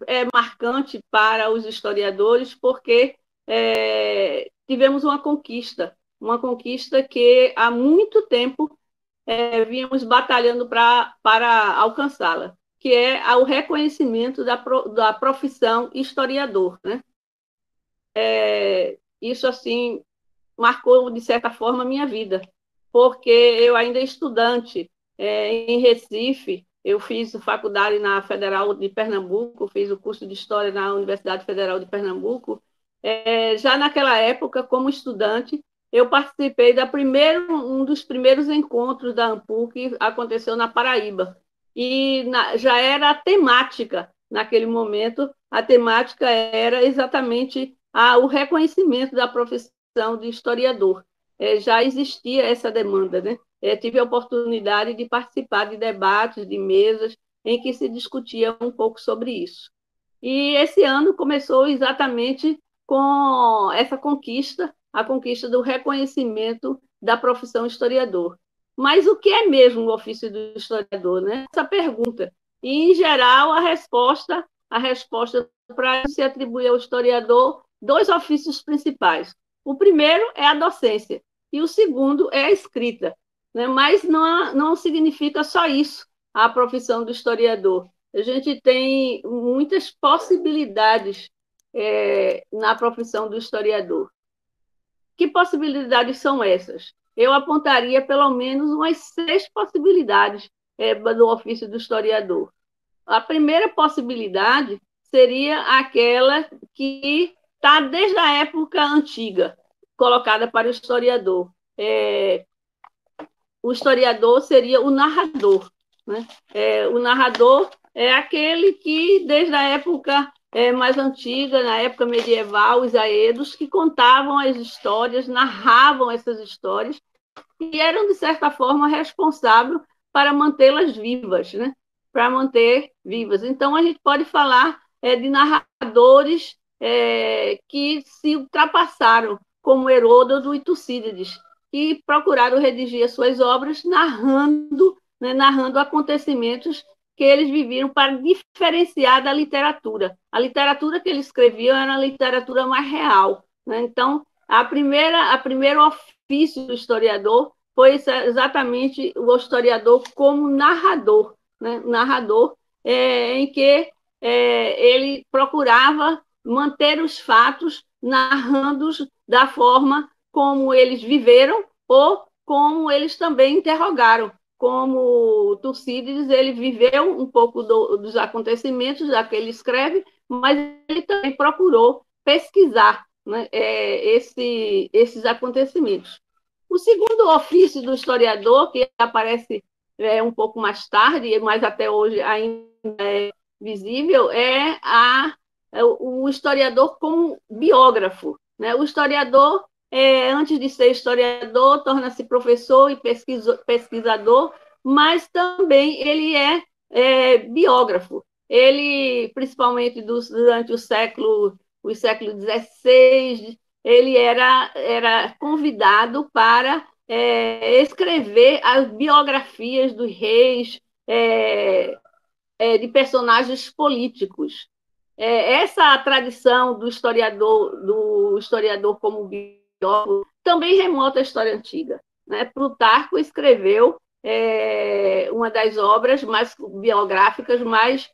é marcante para os historiadores porque tivemos uma conquista que há muito tempo vínhamos batalhando para alcançá-la, que é o reconhecimento da profissão historiador, né? Isso, assim, marcou, de certa forma, a minha vida, porque eu ainda estudante em Recife, eu fiz faculdade na Federal de Pernambuco, fiz o curso de História na Universidade Federal de Pernambuco. Já naquela época, como estudante, eu participei um dos primeiros encontros da AMPU, que aconteceu na Paraíba. E já era a temática, naquele momento, a temática era exatamente o reconhecimento da profissão de historiador. Já existia essa demanda, né? Tive a oportunidade de participar de debates, de mesas, em que se discutia um pouco sobre isso. E esse ano começou exatamente com essa conquista, a conquista do reconhecimento da profissão historiador. Mas o que é mesmo o ofício do historiador, né? Essa pergunta. E, em geral, a resposta para se atribuir ao historiador dois ofícios principais. O primeiro é a docência e o segundo é a escrita, né? Mas não significa só isso a profissão do historiador. A gente tem muitas possibilidades na profissão do historiador. Que possibilidades são essas? Eu apontaria pelo menos umas 6 possibilidades do ofício do historiador. A primeira possibilidade seria aquela que está desde a época antiga, colocada para o historiador. O historiador seria o narrador, né? O narrador é aquele que, desde a época mais antiga, na época medieval, os aedos, que contavam as histórias, narravam essas histórias e eram, de certa forma, responsáveis para mantê-las vivas, né? Para manter vivas. Então, a gente pode falar de narradores que se ultrapassaram, como Heródoto e Tucídides, que procuraram redigir as suas obras narrando, né, narrando acontecimentos que eles viviam para diferenciar da literatura. A literatura que eles escreviam era a literatura mais real, né? Então, a primeiro ofício do historiador foi exatamente o historiador como narrador, né? Narrador em que ele procurava manter os fatos, narrando-os da forma como eles viveram ou como eles também interrogaram. Como Tucídides, ele viveu um pouco dos acontecimentos da que ele escreve, mas ele também procurou pesquisar, né, esses acontecimentos. O segundo ofício do historiador, que aparece um pouco mais tarde, mas até hoje ainda é visível, o historiador como biógrafo, né? O historiador, antes de ser historiador, torna-se professor e pesquisador, mas também ele é biógrafo. Ele, principalmente durante os séculos XVI, ele era convidado para escrever as biografias dos reis, de personagens políticos. Essa tradição do historiador como biógrafo também remota à história antiga, né? Plutarco escreveu uma das obras mais biográficas mais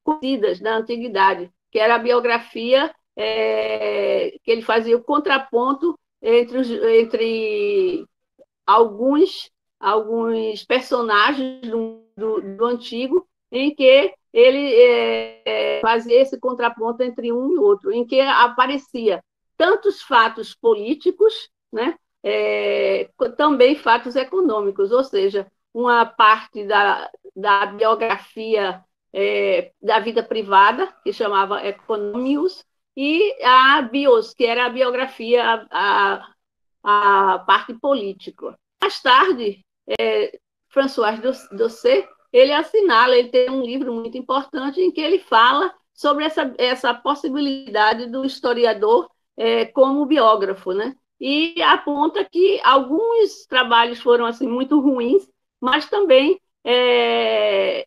conhecidas da antiguidade, que era a biografia que ele fazia o contraponto entre alguns personagens do antigo, em que ele fazia esse contraponto entre um e outro, em que aparecia tantos fatos políticos, né, também fatos econômicos, ou seja, uma parte da biografia da vida privada, que chamava Economius, e a bios, que era a biografia, a parte política. Mais tarde, François Docet, ele tem um livro muito importante em que ele fala sobre essa possibilidade do historiador como biógrafo, né? E aponta que alguns trabalhos foram assim muito ruins, mas também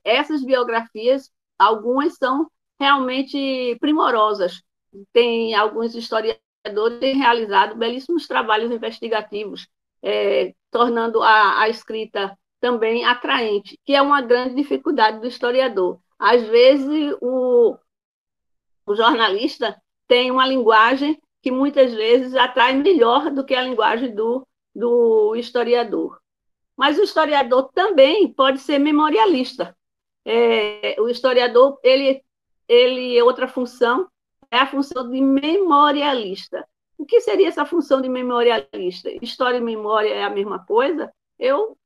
essas biografias, algumas são realmente primorosas. Tem alguns historiadores que têm realizado belíssimos trabalhos investigativos, tornando a escrita também atraente, que é uma grande dificuldade do historiador. Às vezes, o jornalista tem uma linguagem que muitas vezes atrai melhor do que a linguagem do historiador. Mas o historiador também pode ser memorialista. O historiador, outra função é a função de memorialista. O que seria essa função de memorialista? História e memória é a mesma coisa? Eu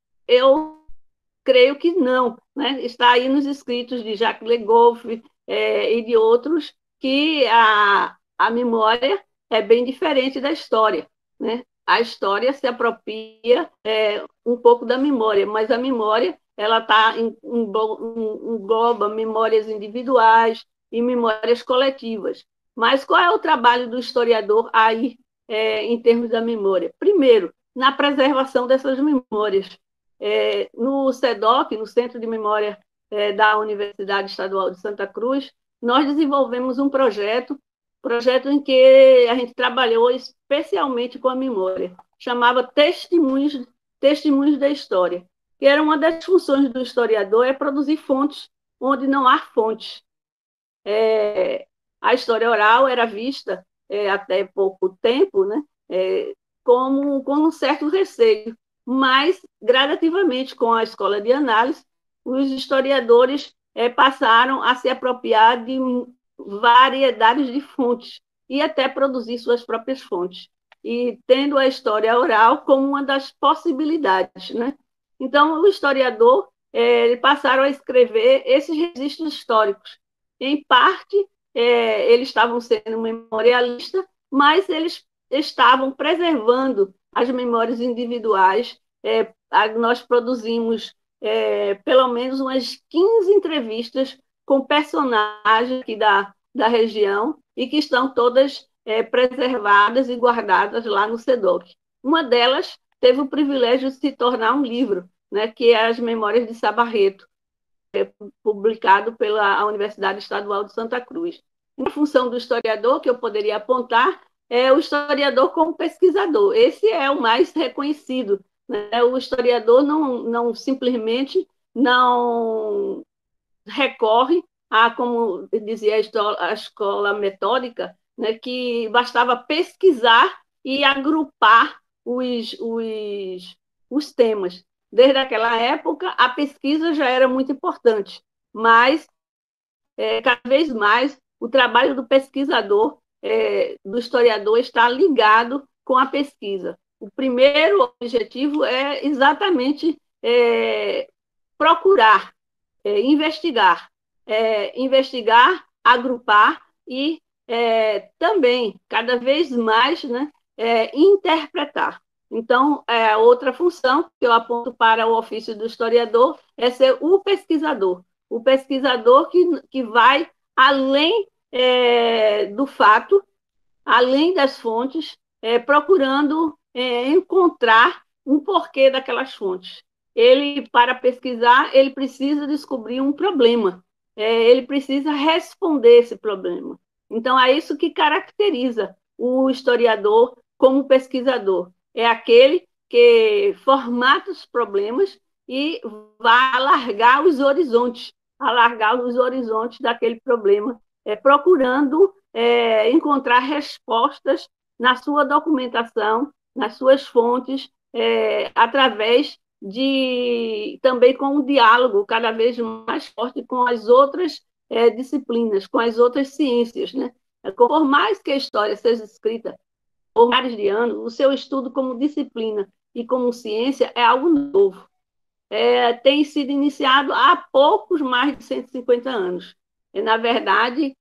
creio que não. Né? Está aí nos escritos de Jacques Le Goff e de outros que a memória é bem diferente da história. Né? A história se apropria um pouco da memória, mas a memória ela engloba memórias individuais e memórias coletivas. Mas qual é o trabalho do historiador aí, em termos da memória? Primeiro, na preservação dessas memórias. No CEDOC, no Centro de Memória da Universidade Estadual de Santa Cruz, nós desenvolvemos um projeto em que a gente trabalhou especialmente com a memória, chamava Testemunhos da História, que era uma das funções do historiador, é produzir fontes onde não há fontes. A história oral era vista, até pouco tempo, né, com um certo receio, mas, gradativamente, com a escola de análise, os historiadores passaram a se apropriar de variedades de fontes e até produzir suas próprias fontes, e tendo a história oral como uma das possibilidades. Né? Então, o historiador passaram a escrever esses registros históricos. Em parte, eles estavam sendo memorialistas, mas eles estavam preservando as memórias individuais. Nós produzimos pelo menos umas 15 entrevistas com personagens aqui da região e que estão todas preservadas e guardadas lá no CEDOC. Uma delas teve o privilégio de se tornar um livro, né, que é As Memórias de Sá Barreto, publicado pela Universidade Estadual de Santa Cruz. Uma função do historiador que eu poderia apontar é o historiador como pesquisador. Esse é o mais reconhecido. Né? O historiador não simplesmente não recorre a, como dizia a escola metódica, né, que bastava pesquisar e agrupar os temas. Desde aquela época, a pesquisa já era muito importante, mas cada vez mais o trabalho do pesquisador, do historiador, está ligado com a pesquisa. O primeiro objetivo é exatamente procurar, investigar, agrupar e também, cada vez mais, né, interpretar. Então, outra função que eu aponto para o ofício do historiador é ser o pesquisador que vai além do fato, além das fontes, procurando encontrar um porquê daquelas fontes. Ele, para pesquisar, ele precisa descobrir um problema, ele precisa responder esse problema. Então, é isso que caracteriza o historiador como pesquisador. É aquele que formata os problemas e vai alargar os horizontes daquele problema, procurando encontrar respostas na sua documentação, nas suas fontes, através também com um diálogo cada vez mais forte com as outras disciplinas, com as outras ciências. Né? Por mais que a história seja escrita por milhares de anos, o seu estudo como disciplina e como ciência é algo novo. Tem sido iniciado há poucos mais de 150 anos. Na verdade,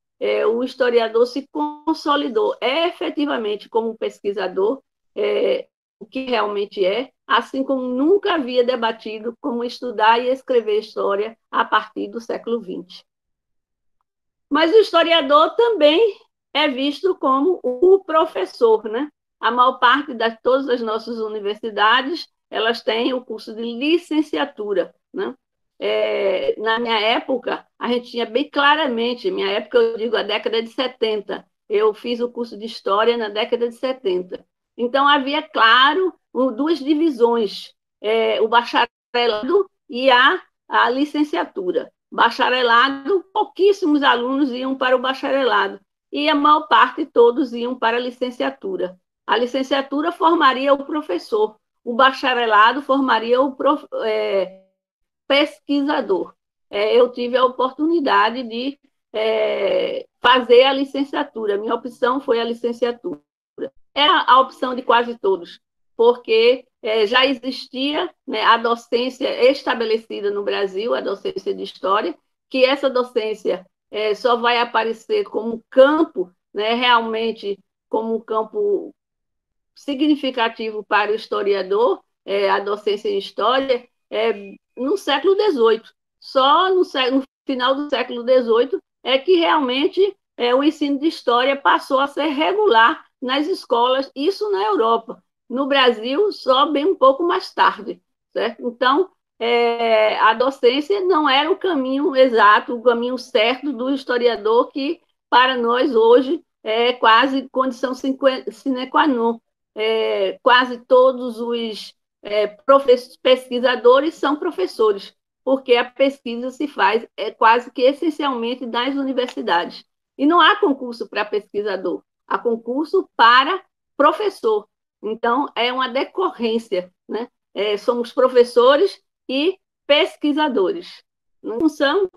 o historiador se consolidou efetivamente como pesquisador, o que realmente assim como nunca havia debatido como estudar e escrever história a partir do século XX. Mas o historiador também é visto como o professor, né? A maior parte de todas as nossas universidades, elas têm o curso de licenciatura, né? Na minha época, a gente tinha bem claramente, minha época, eu digo a década de 70, eu fiz o curso de História na década de 70. Então, havia, claro, duas divisões, o bacharelado e a licenciatura. Bacharelado, pouquíssimos alunos iam para o bacharelado, e a maior parte, todos iam para a licenciatura. A licenciatura formaria o professor, o bacharelado formaria o pesquisador. Eu tive a oportunidade de fazer a licenciatura, minha opção foi a licenciatura. É a opção de quase todos, porque já existia, né, a docência estabelecida no Brasil, a docência de História, que essa docência só vai aparecer como campo, né, realmente como um campo significativo para o historiador, a docência em História, no século XVIII. Só no final do século XVIII é que realmente o ensino de História passou a ser regular nas escolas, isso na Europa. No Brasil, só bem um pouco mais tarde. Certo? Então, a docência não era o caminho exato, o caminho certo do historiador, que para nós hoje é quase condição sine qua non. Quase todos os pesquisadores são professores, porque a pesquisa se faz quase que essencialmente nas universidades. E não há concurso para pesquisador, há concurso para professor. Então, é uma decorrência, né? Somos professores e pesquisadores. Uma função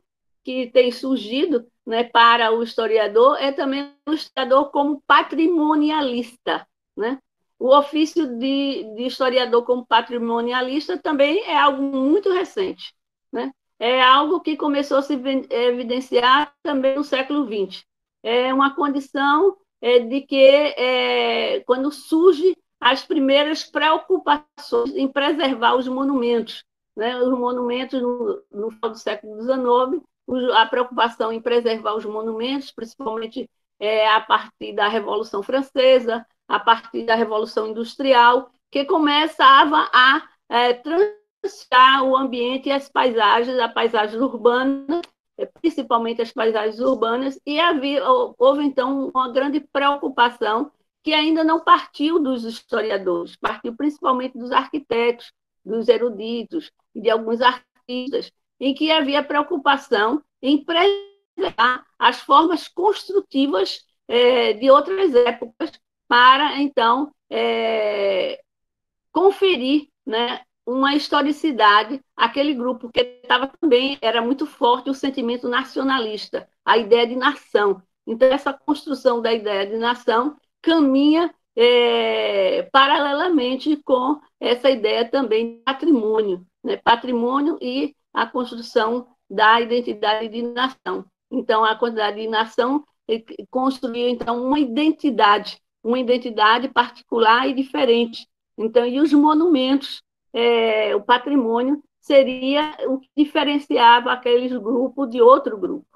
que tem surgido, né, para o historiador é também o historiador como patrimonialista, né? O ofício de historiador como patrimonialista também é algo muito recente, né? É algo que começou a se evidenciar também no século XX. É uma condição de que, quando surge as primeiras preocupações em preservar os monumentos, né? Os monumentos no final do século XIX, a preocupação em preservar os monumentos, principalmente a partir da Revolução Francesa, a partir da Revolução Industrial, que começava a transformar o ambiente e as paisagens urbanas, principalmente as paisagens urbanas, e houve, então, uma grande preocupação que ainda não partiu dos historiadores, partiu principalmente dos arquitetos, dos eruditos e de alguns artistas, em que havia preocupação em preservar as formas construtivas de outras épocas para, então, conferir, né, uma historicidade àquele grupo, que estava também, era muito forte o sentimento nacionalista, a ideia de nação. Então, essa construção da ideia de nação caminha paralelamente com essa ideia também de patrimônio, né? Patrimônio e a construção da identidade de nação. Então, a quantidade de nação construiu, então, uma identidade particular e diferente. Então, e os monumentos, o patrimônio, seria o que diferenciava aqueles grupos de outro grupo.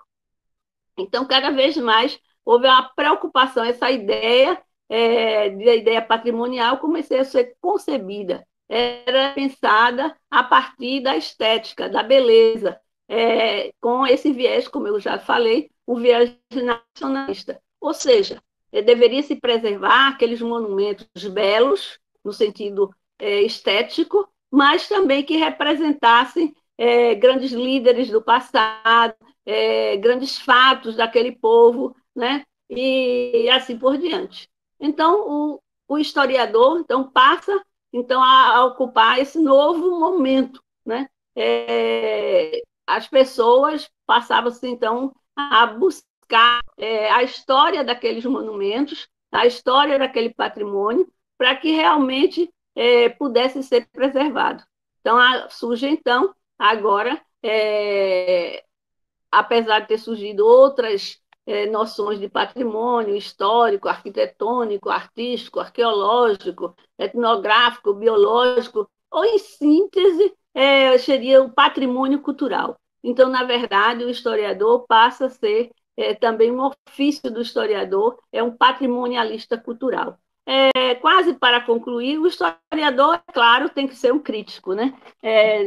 Então, cada vez mais houve uma preocupação, essa ideia, da ideia patrimonial, comecei a ser concebida, era pensada a partir da estética, da beleza, com esse viés, como eu já falei, o viés nacionalista. Ou seja, deveria se preservar aqueles monumentos belos, no sentido estético, mas também que representassem grandes líderes do passado, grandes fatos daquele povo, né? E assim por diante. Então, o historiador então, passa então, a ocupar esse novo momento, né? As pessoas passavam-se, então, a buscar a história daqueles monumentos, a história daquele patrimônio, para que realmente pudesse ser preservado. Então, surge, então, agora, apesar de ter surgido outras noções de patrimônio histórico, arquitetônico, artístico, arqueológico, etnográfico, biológico, ou, em síntese, seria o patrimônio cultural. Então, na verdade, o historiador passa a ser também um ofício do historiador, é um patrimonialista cultural. Quase para concluir, o historiador, é claro, tem que ser um crítico, né?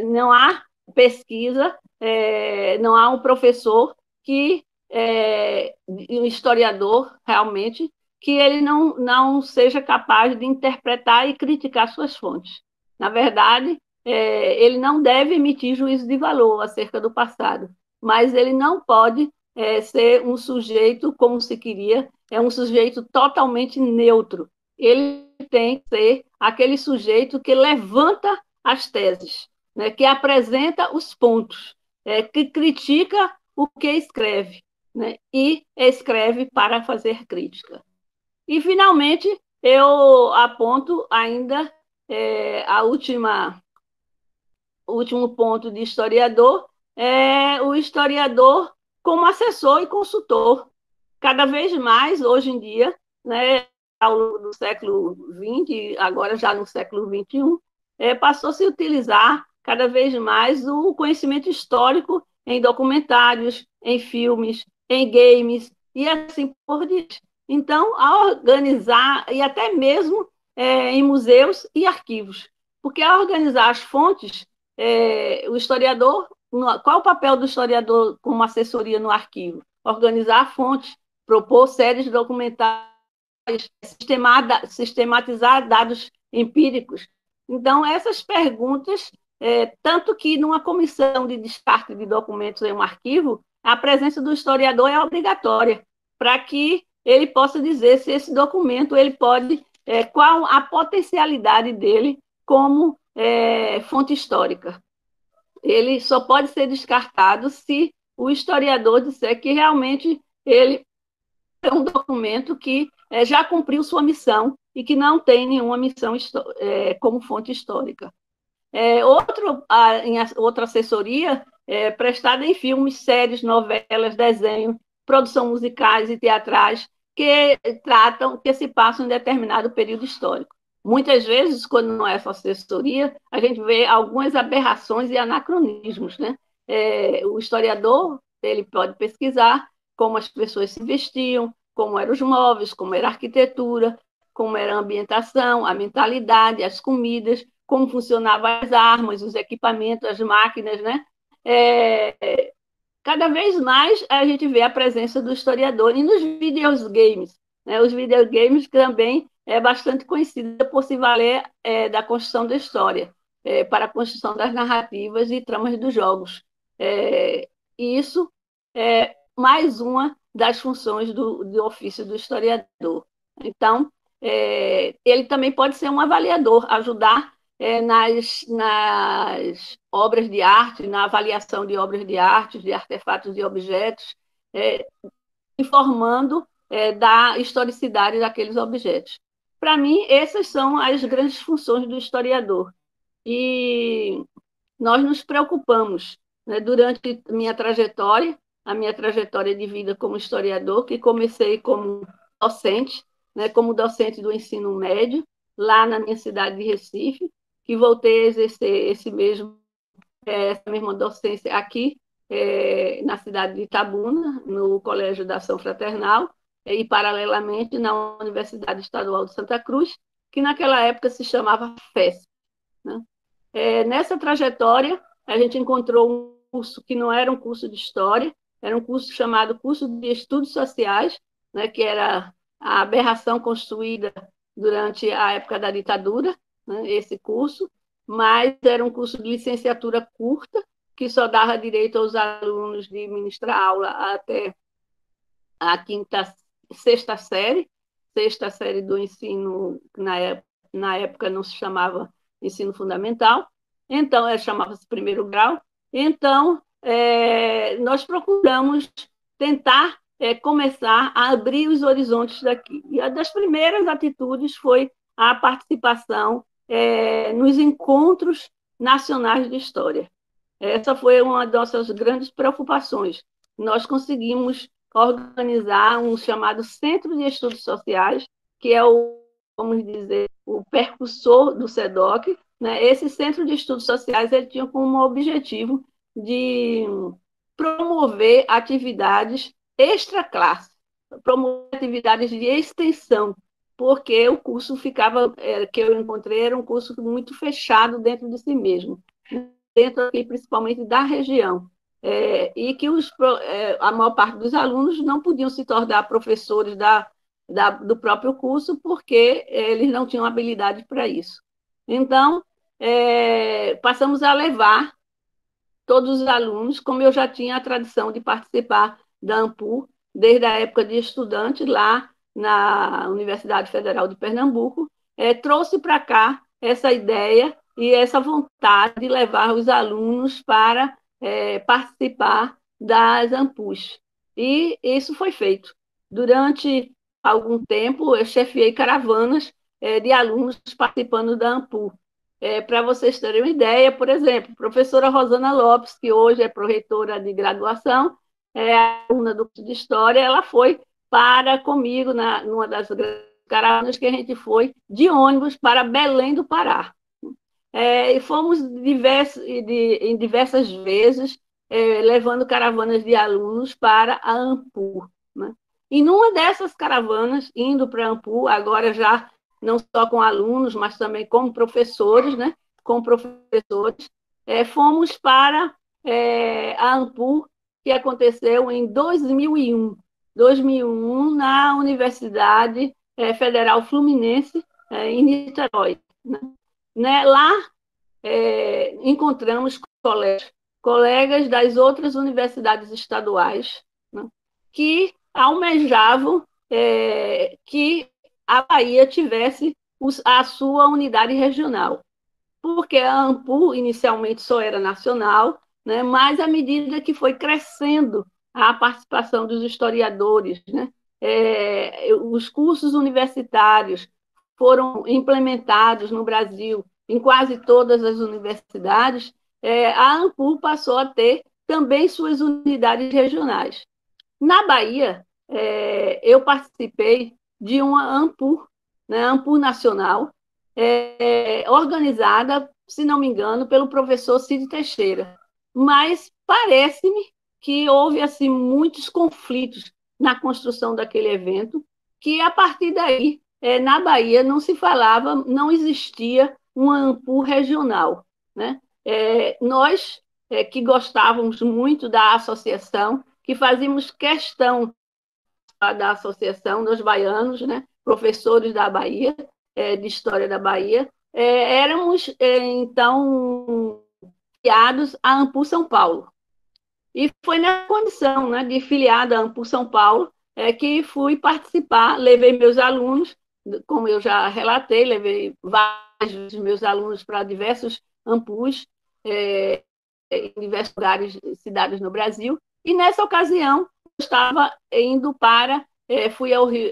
Não há pesquisa, não há um professor que, um historiador, realmente, que ele não seja capaz de interpretar e criticar suas fontes. Na verdade, ele não deve emitir juízo de valor acerca do passado, mas ele não pode ser um sujeito, como se queria, um sujeito totalmente neutro. Ele tem que ser aquele sujeito que levanta as teses, né, que apresenta os pontos, que critica o que escreve, né, e escreve para fazer crítica. E, finalmente, eu aponto ainda o último ponto de historiador, é o historiador como assessor e consultor. Cada vez mais, hoje em dia, né, ao longo do século XX, agora já no século XXI, passou a se utilizar cada vez mais o conhecimento histórico em documentários, em filmes, em games e assim por diante. Então, a organizar, e até mesmo em museus e arquivos, porque ao organizar as fontes, o historiador, qual o papel do historiador como assessoria no arquivo? Organizar a fonte, propor séries documentais, sistematizar dados empíricos. Então, essas perguntas, tanto que numa comissão de descarte de documentos em um arquivo, a presença do historiador é obrigatória, para que ele possa dizer se esse documento ele pode, qual a potencialidade dele como fonte histórica. Ele só pode ser descartado se o historiador disser que realmente ele é um documento que já cumpriu sua missão e que não tem nenhuma missão como fonte histórica. Outra assessoria prestada em filmes, séries, novelas, desenhos, produção musicais e teatrais que se passam em determinado período histórico. Muitas vezes, quando não é essa assessoria, a gente vê algumas aberrações e anacronismos, né? O historiador ele pode pesquisar como as pessoas se vestiam, como eram os móveis, como era a arquitetura, como era a ambientação, a mentalidade, as comidas, como funcionavam as armas, os equipamentos, as máquinas, né? Cada vez mais a gente vê a presença do historiador e nos videogames, né? Os videogames também é bastante conhecida por se valer da construção da história, para a construção das narrativas e tramas dos jogos. E isso é mais uma das funções do ofício do historiador. Então, ele também pode ser um avaliador, ajudar nas obras de arte, na avaliação de obras de arte, de artefatos e objetos, informando da historicidade daqueles objetos. Para mim, essas são as grandes funções do historiador. E nós nos preocupamos, né, durante a minha trajetória de vida como historiador, que comecei como docente, né, como docente do ensino médio, lá na minha cidade de Recife, que voltei a exercer essa mesma docência aqui, na cidade de Itabuna, no Colégio da Ação Fraternal, e, paralelamente, na Universidade Estadual de Santa Cruz, que naquela época se chamava FESP. Né? Nessa trajetória, a gente encontrou um curso que não era um curso de História, era um curso chamado Curso de Estudos Sociais, né, que era a aberração construída durante a época da ditadura, né, esse curso, mas era um curso de licenciatura curta, que só dava direito aos alunos de ministrar aula até a sexta série do ensino, que na época não se chamava ensino fundamental, então chamava-se primeiro grau. Então, nós procuramos tentar começar a abrir os horizontes daqui. E uma das primeiras atitudes foi a participação nos encontros nacionais de história. Essa foi uma das nossas grandes preocupações. Nós conseguimos organizar um chamado Centro de Estudos Sociais, que é vamos dizer, o percussor do SEDOC. Né? Esse Centro de Estudos Sociais ele tinha como objetivo de promover atividades extra-classe, promover atividades de extensão, porque o curso que eu encontrei era um curso muito fechado dentro de si mesmo. dentro aqui, principalmente da região, e que a maior parte dos alunos não podiam se tornar professores do próprio curso, porque eles não tinham habilidade para isso. Então, passamos a levar todos os alunos, como eu já tinha a tradição de participar da AMPU, desde a época de estudante lá na Universidade Federal de Pernambuco, trouxe para cá essa ideia e essa vontade de levar os alunos para participar das AMPUs. E isso foi feito. Durante algum tempo, eu chefiei caravanas de alunos participando da AMPU. Para vocês terem uma ideia, por exemplo, a professora Rosana Lopes, que hoje é proreitora de graduação, aluna do curso de História, ela foi comigo numa das caravanas que a gente foi de ônibus para Belém do Pará. E fomos em diversas vezes levando caravanas de alunos para a AMPU. Né? E numa dessas caravanas, indo para a AMPU, agora já não só com alunos, mas também como professores, né? Com professores, fomos para a AMPU, que aconteceu em 2001 na Universidade Federal Fluminense, em Niterói. Né? Lá encontramos colegas das outras universidades estaduais, né? Que almejavam que a Bahia tivesse a sua unidade regional, porque a AMPU inicialmente só era nacional, né? Mas à medida que foi crescendo a participação dos historiadores, né? Os cursos universitários foram implementados no Brasil em quase todas as universidades, a AMPU passou a ter também suas unidades regionais. Na Bahia, eu participei de uma AMPU, né, AMPU Nacional, organizada, se não me engano, pelo professor Cid Teixeira. Mas parece-me que houve assim, muitos conflitos na construção daquele evento, que a partir daí, na Bahia, não se falava, não existia uma AMPU regional. Né? Nós, que gostávamos muito da associação, que fazíamos questão da Associação dos Baianos, né? Professores da Bahia, de História da Bahia, éramos, então, filiados à AMPU São Paulo. E foi na condição, né, de filiada à AMPU São Paulo que fui participar, levei meus alunos, como eu já relatei, levei vários dos meus alunos para diversos AMPUs, em diversos lugares, cidades no Brasil, e nessa ocasião eu estava indo fui ao Rio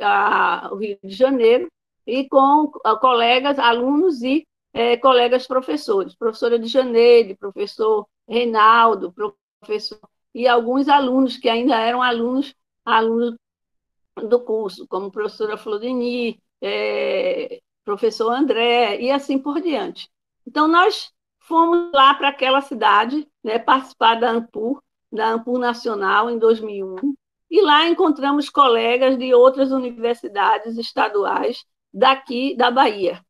de Janeiro, e com colegas, alunos e colegas professores, professora de Janeiro, professor Reinaldo, professor, e alguns alunos que ainda eram alunos do curso, como professora Flodini, professor André, e assim por diante. Então, nós fomos lá para aquela cidade, né, participar da AMPU Nacional, em 2001, e lá encontramos colegas de outras universidades estaduais daqui da Bahia.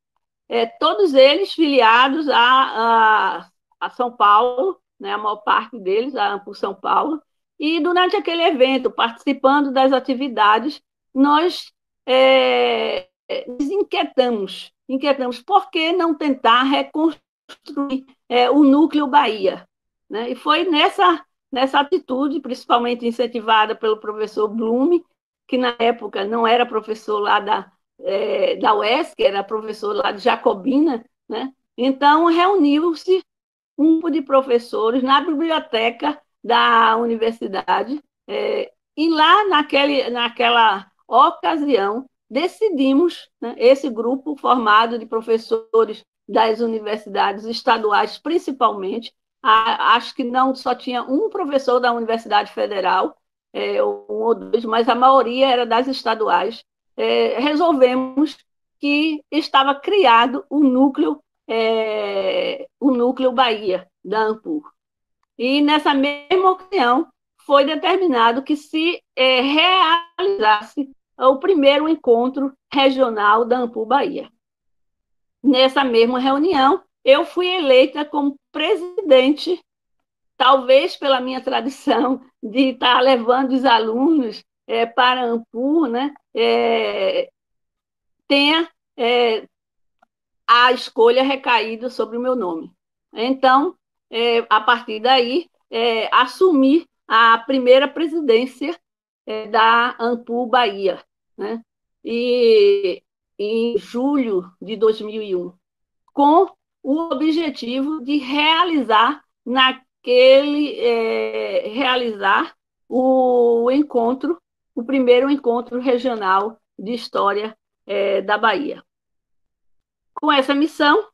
Todos eles filiados a São Paulo, né, a maior parte deles, a AMPU São Paulo, e durante aquele evento, participando das atividades, nós nos inquietamos, por que não tentar reconstruir o núcleo Bahia? Né? E foi nessa atitude, principalmente incentivada pelo professor Blume, que na época não era professor lá da UESC, era professor lá de Jacobina, né? Então reuniu-se um grupo de professores na biblioteca da universidade, e lá naquela ocasião decidimos, né, esse grupo formado de professores das universidades estaduais, principalmente, acho que não só tinha um professor da Universidade Federal, um ou dois, mas a maioria era das estaduais, resolvemos que estava criado o núcleo Bahia, da AMPU. E nessa mesma ocasião foi determinado que se realizasse o primeiro encontro regional da AMPU Bahia. Nessa mesma reunião, eu fui eleita como presidente, talvez pela minha tradição de estar levando os alunos para Ampur, né, tenha a escolha recaído sobre o meu nome. Então, a partir daí, assumi a primeira presidência da Ampur Bahia, né? E em julho de 2001, com o objetivo de realizar o encontro, o primeiro encontro regional de história da Bahia. Com essa missão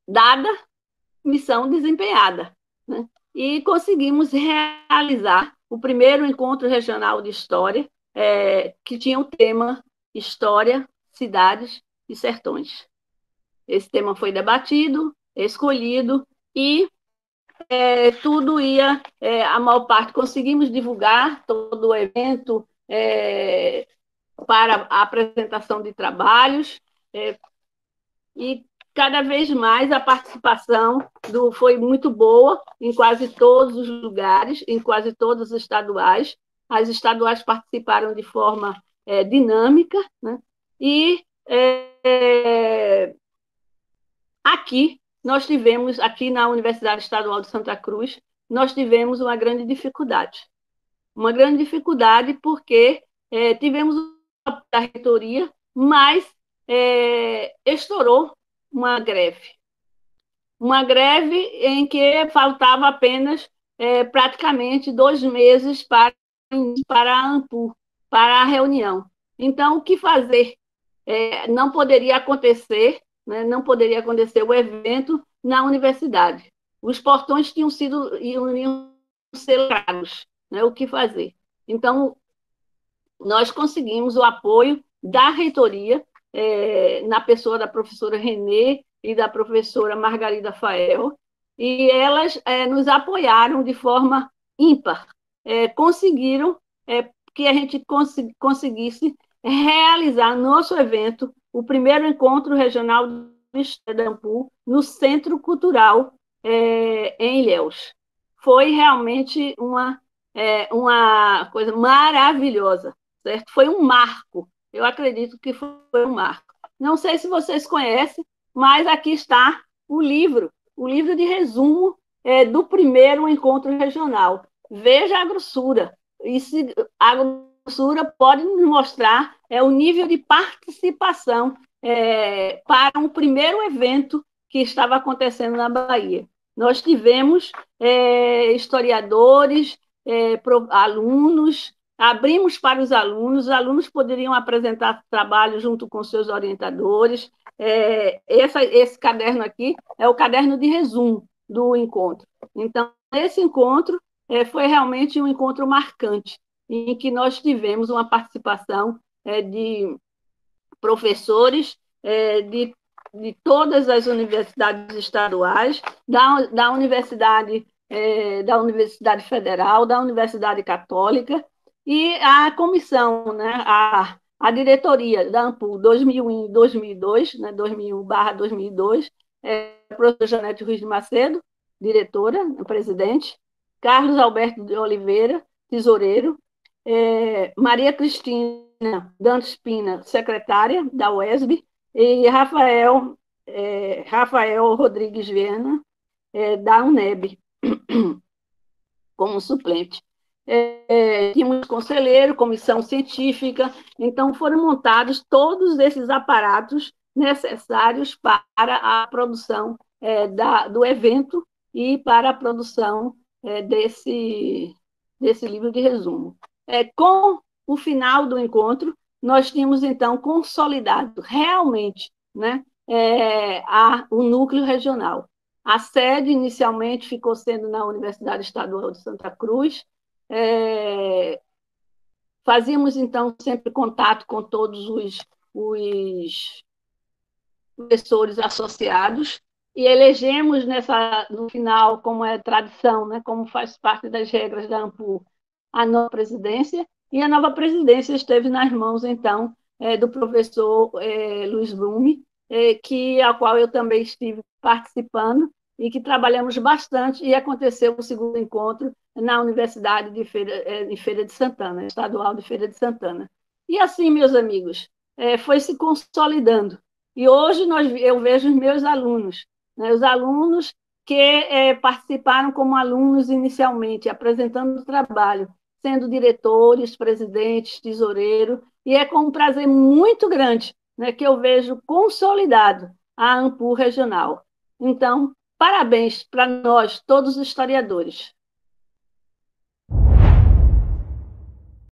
dada, missão desempenhada, né? E conseguimos realizar o primeiro encontro regional de história, que tinha o tema História, Cidades e Sertões. Esse tema foi debatido, escolhido, e tudo ia, a maior parte, conseguimos divulgar todo o evento para a apresentação de trabalhos, e cada vez mais a participação foi muito boa em quase todos os lugares, em quase todos os estaduais. As estaduais participaram de forma dinâmica, né? E aqui na Universidade Estadual de Santa Cruz, nós tivemos uma grande dificuldade. Uma grande dificuldade porque tivemos a reitoria, mas estourou uma greve. Uma greve em que faltava apenas praticamente 2 meses para a Ampur, para a reunião. Então, o que fazer? Não poderia acontecer, né? Não poderia acontecer o evento na universidade. Os portões iam ser lacrados, né? O que fazer? Então, nós conseguimos o apoio da reitoria, na pessoa da professora Renê e da professora Margarida Fael, e elas nos apoiaram de forma ímpar. Conseguiram que a gente conseguisse realizar nosso evento, o primeiro encontro regional de Ampur, no Centro Cultural em Ilhéus. Foi realmente uma coisa maravilhosa, certo? Foi um marco, eu acredito que foi um marco. Não sei se vocês conhecem, mas aqui está o livro de resumo do primeiro encontro regional. Veja a grossura. A grossura pode nos mostrar o nível de participação para um primeiro evento que estava acontecendo na Bahia. Nós tivemos historiadores, alunos, abrimos para os alunos poderiam apresentar trabalho junto com seus orientadores. Esse caderno aqui é o caderno de resumo do encontro. Então, esse encontro foi realmente um encontro marcante, em que nós tivemos uma participação de professores de todas as universidades estaduais, da Universidade Federal, da Universidade Católica, e a comissão, né, a diretoria da Ampul 2001 e 2002, né, 2001/2002, a professora Janete Ruiz de Macedo, diretora, presidente, Carlos Alberto de Oliveira, tesoureiro, Maria Cristina Dantas Pina, secretária da UESB, e Rafael Rodrigues Viana, da UNEB, como suplente. Tínhamos conselheiro, comissão científica, então foram montados todos esses aparatos necessários para a produção do evento e para a produção desse livro de resumo. Com o final do encontro, nós tínhamos, então, consolidado realmente, né, o núcleo regional. A sede, inicialmente, ficou sendo na Universidade Estadual de Santa Cruz. Fazíamos, então, sempre contato com todos os professores associados e elegemos no final, como é tradição, né, como faz parte das regras da Ampul, a nova presidência, e a nova presidência esteve nas mãos, então, do professor Luiz Blume, ao qual eu também estive participando, e que trabalhamos bastante, e aconteceu o segundo encontro na Universidade de Feira de Santana, Estadual de Feira de Santana. E assim, meus amigos, foi se consolidando. E hoje eu vejo os meus alunos, né, os alunos que participaram como alunos inicialmente, apresentando o trabalho, sendo diretores, presidentes, tesoureiro, e é com um prazer muito grande, né, que eu vejo consolidado a AMPU regional. Então, parabéns para nós, todos os historiadores.